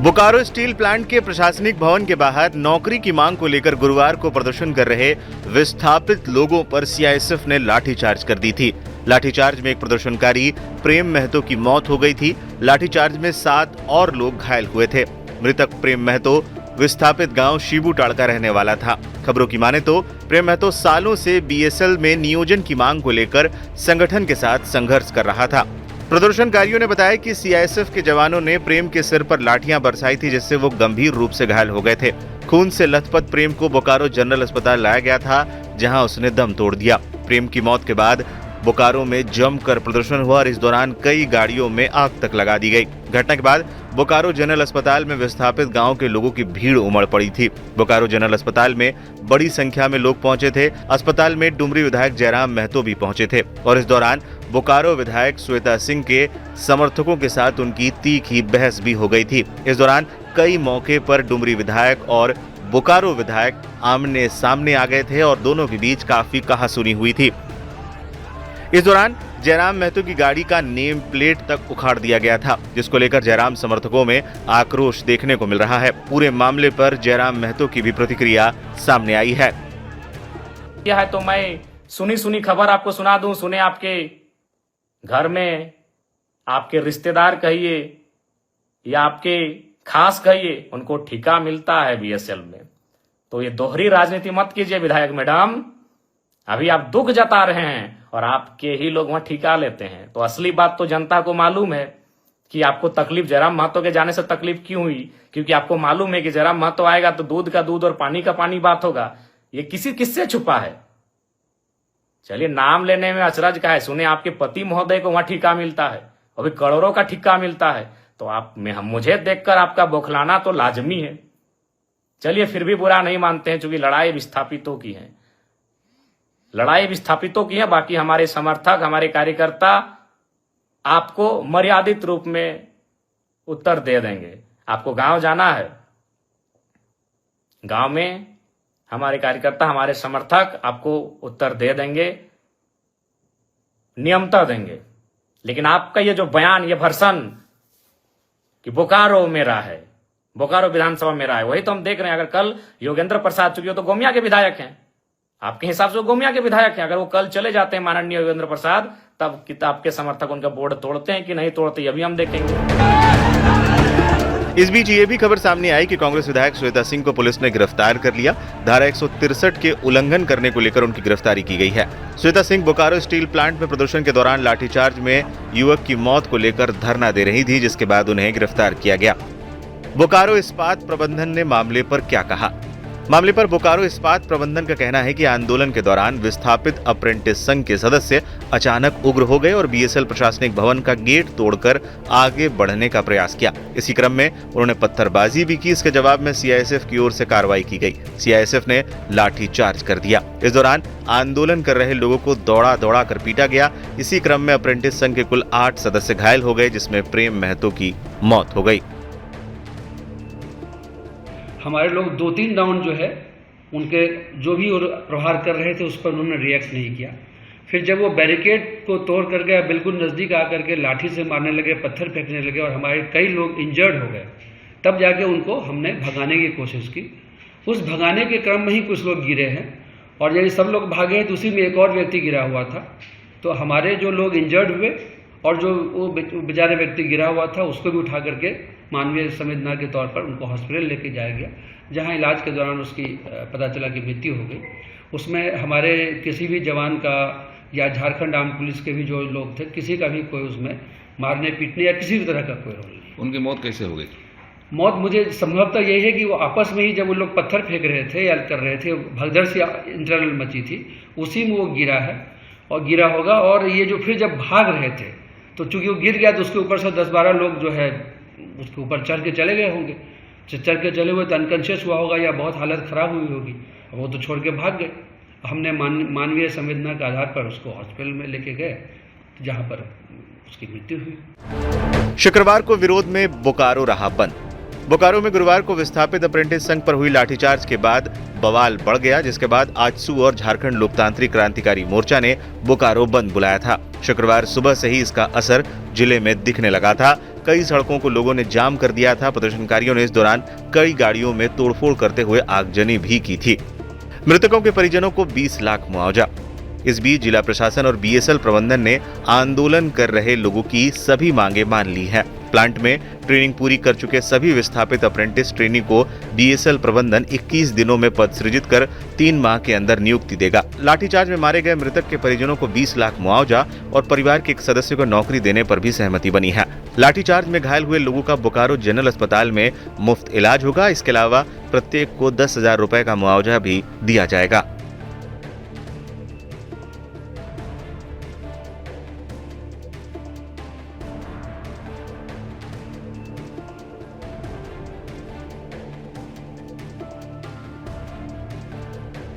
Bokaro steel plant के प्रशासनिक भवन के बाहर नौकरी की मांग को लेकर गुरुवार को प्रदर्शन कर रहे विस्थापित लोगों पर सीआईएसएफ ने लाठीचार्ज कर दी थी। लाठीचार्ज में एक प्रदर्शनकारी प्रेम महतो की मौत हो गई थी। लाठीचार्ज में 7 और लोग घायल हुए थे। मृतक प्रेम महतो विस्थापित गांव शिबूटाड़ का रहने वाला था। खबरों की माने तो प्रेम महतो सालों से बीएसएल में नियोजन की मांग को लेकर संगठन के साथ संघर्ष कर रहा था। प्रदर्शनकारियों ने बताया कि सीआईएसएफ के जवानों ने प्रेम के सिर पर लाठियां बरसाई थी, जिससे वो गंभीर रूप से घायल हो गए थे। खून से लथपथ प्रेम को बोकारो जनरल अस्पताल लाया गया था, जहां उसने दम तोड़ दिया। प्रेम की मौत के बाद बोकारो में जमकर प्रदर्शन हुआ और इस दौरान कई गाड़ियों में आग तक लगा दी गई। घटना के बाद बोकारो जनरल अस्पताल में विस्थापित गांव के लोगों की भीड़ उमड़ पड़ी थी। बोकारो जनरल अस्पताल में बड़ी संख्या में लोग पहुंचे थे। अस्पताल में डुमरी विधायक जयराम महतो भी पहुंचे थे और इस दौरान बोकारो विधायक श्वेता सिंह के समर्थकों के साथ उनकी तीखी बहस भी हो गई थी। इस दौरान कई मौके पर डुमरी विधायक और बोकारो विधायक आमने सामने आ गए थे और दोनों के बीच काफी कहासुनी हुई थी। इस दौरान जयराम महतो की गाड़ी का नेम प्लेट तक उखाड़ दिया गया था, जिसको लेकर जयराम समर्थकों में आक्रोश देखने को मिल रहा है। पूरे मामले पर जयराम महतो की भी प्रतिक्रिया सामने आई है। यह है तो मैं सुनी खबर आपको सुना दूं। सुने आपके घर में आपके रिश्तेदार कहिए या आपके खास कहिए, उनको ठेका मिलता है बीएसएल में। तो ये दोहरी राजनीति मत कीजिए विधायक मैडम। अभी आप दुख जता रहे हैं और आपके ही लोग वहां ठिका लेते हैं। तो असली बात तो जनता को मालूम है कि आपको तकलीफ जयराम महतो के जाने से तकलीफ क्यों हुई, क्योंकि आपको मालूम है कि जयराम महतो आएगा तो दूध का दूध और पानी का पानी बात होगा। ये किससे छुपा है? चलिए, नाम लेने में अचरज का है। सुने आपके पति महोदय को वहां ठिका मिलता है, अभी करोड़ों का ठिका मिलता है। तो आप मुझे देखकर आपका बौखलाना तो लाजमी है। चलिए, फिर भी बुरा नहीं मानते हैं, चूंकि लड़ाई विस्थापितों की है। लड़ाई विस्थापितों की है। बाकी हमारे समर्थक, हमारे कार्यकर्ता आपको मर्यादित रूप में उत्तर दे देंगे। आपको गांव जाना है, गांव में हमारे कार्यकर्ता, हमारे समर्थक आपको उत्तर दे देंगे, नियमता देंगे। लेकिन आपका ये जो बयान, ये भर्सन कि बोकारो मेरा है, बोकारो विधानसभा मेरा है, वही तो हम देख रहे हैं। अगर कल योगेंद्र प्रसाद, चूंकि वो तो गोमिया के विधायक हैं, आपके हिसाब से वो गोमिया के विधायक हैं, अगर वो कल चले जाते हैं माननीय योगेंद्र प्रसाद, तब किताब के समर्थक उनका बोर्ड तोड़ते हैं कि नहीं तोड़ते, अभी हम देखेंगे। इस बीच ये भी खबर सामने आई कि कांग्रेस विधायक श्वेता सिंह को पुलिस ने गिरफ्तार कर लिया। धारा 163 के उल्लंघन करने को लेकर उनकी गिरफ्तारी की गई है। श्वेता सिंह बोकारो स्टील प्लांट में प्रदर्शन के दौरान लाठीचार्ज में युवक की मौत को लेकर धरना दे रही थी, जिसके बाद उन्हें गिरफ्तार किया गया। बोकारो इस्पात प्रबंधन ने मामले पर क्या कहा? मामले पर बोकारो इस्पात प्रबंधन का कहना है कि आंदोलन के दौरान विस्थापित अप्रेंटिस संघ के सदस्य अचानक उग्र हो गए और बीएसएल प्रशासनिक भवन का गेट तोड़कर आगे बढ़ने का प्रयास किया। इसी क्रम में उन्होंने पत्थरबाजी भी की। इसके जवाब में सीआईएसएफ की ओर से कार्रवाई की गई। सीआईएसएफ ने लाठीचार्ज कर दिया। इस दौरान आंदोलन कर रहे लोगों को दौड़ा कर पीटा गया। इसी क्रम में अप्रेंटिस संघ के कुल 8 सदस्य घायल हो गए, जिसमें प्रेम महतो की मौत हो गई। हमारे लोग 2-3 राउंड जो है उनके जो भी प्रहार कर रहे थे उस पर उन्होंने रिएक्ट नहीं किया। फिर जब वो बैरिकेड को तोड़ कर गए, बिल्कुल नज़दीक आकर के लाठी से मारने लगे, पत्थर फेंकने लगे और हमारे कई लोग इंजर्ड हो गए, तब जाके उनको हमने भगाने की कोशिश की। उस भगाने के क्रम में ही कुछ लोग गिरे हैं और यदि सब लोग भागे तो उसी में एक और व्यक्ति गिरा हुआ था। तो हमारे जो लोग इंजर्ड हुए और जो वो बेचारे व्यक्ति गिरा हुआ था, उसको भी उठा करके मानवीय संवेदना के तौर पर उनको हॉस्पिटल लेके जाया गया, जहां इलाज के दौरान उसकी पता चला कि मृत्यु हो गई। उसमें हमारे किसी भी जवान का या झारखंड आर्म पुलिस के भी जो लोग थे, किसी का भी कोई उसमें मारने पीटने या किसी भी तरह का कोई रोल नहीं। उनकी मौत कैसे हो गई? मौत मुझे संभवतः यही है कि वो आपस में ही जब वो लोग पत्थर फेंक रहे थे या कर रहे थे, भगदड़ सी इंटरनल मची थी, उसी में वो गिरा है और गिरा होगा। और ये जो फिर जब भाग रहे थे तो चूंकि वो गिर गया तो उसके ऊपर से 10-12 लोग जो है उसके ऊपर चढ़ के चले गए होंगे। चढ़ के चले हुए तो अनकॉन्शियस हुआ होगा या बहुत हालत खराब हुई होगी, वो तो छोड़ के भाग गए। हमने मानवीय संवेदना के आधार पर उसको हॉस्पिटल में लेके गए, जहां पर उसकी मृत्यु हुई। शुक्रवार को विरोध में बोकारो रहा बंद। बोकारो में गुरुवार को विस्थापित अप्रेंटिस संघ पर हुई लाठीचार्ज के बाद बवाल बढ़ गया, जिसके बाद आजसू और झारखंड लोकतांत्रिक क्रांतिकारी मोर्चा ने बोकारो बंद बुलाया था। शुक्रवार सुबह से ही इसका असर जिले में दिखने लगा था। कई सड़कों को लोगों ने जाम कर दिया था। प्रदर्शनकारियों ने इस दौरान कई गाड़ियों में तोड़फोड़ करते हुए आगजनी भी की थी। मृतकों के परिजनों को 20 लाख मुआवजा। इस बीच जिला प्रशासन और बीएसएल प्रबंधन ने आंदोलन कर रहे लोगों की सभी मांगे मान ली हैं। प्लांट में ट्रेनिंग पूरी कर चुके सभी विस्थापित अप्रेंटिस ट्रेनी को बीएसएल प्रबंधन 21 दिनों में पद सृजित कर 3 माह के अंदर नियुक्ति देगा। लाठीचार्ज में मारे गए मृतक के परिजनों को 20 लाख मुआवजा और परिवार के एक सदस्य को नौकरी देने पर भी सहमति बनी है। लाठीचार्ज में घायल हुए लोगों का बोकारो जनरल अस्पताल में मुफ्त इलाज होगा। इसके अलावा प्रत्येक को 10,000 रुपए का मुआवजा भी दिया जाएगा।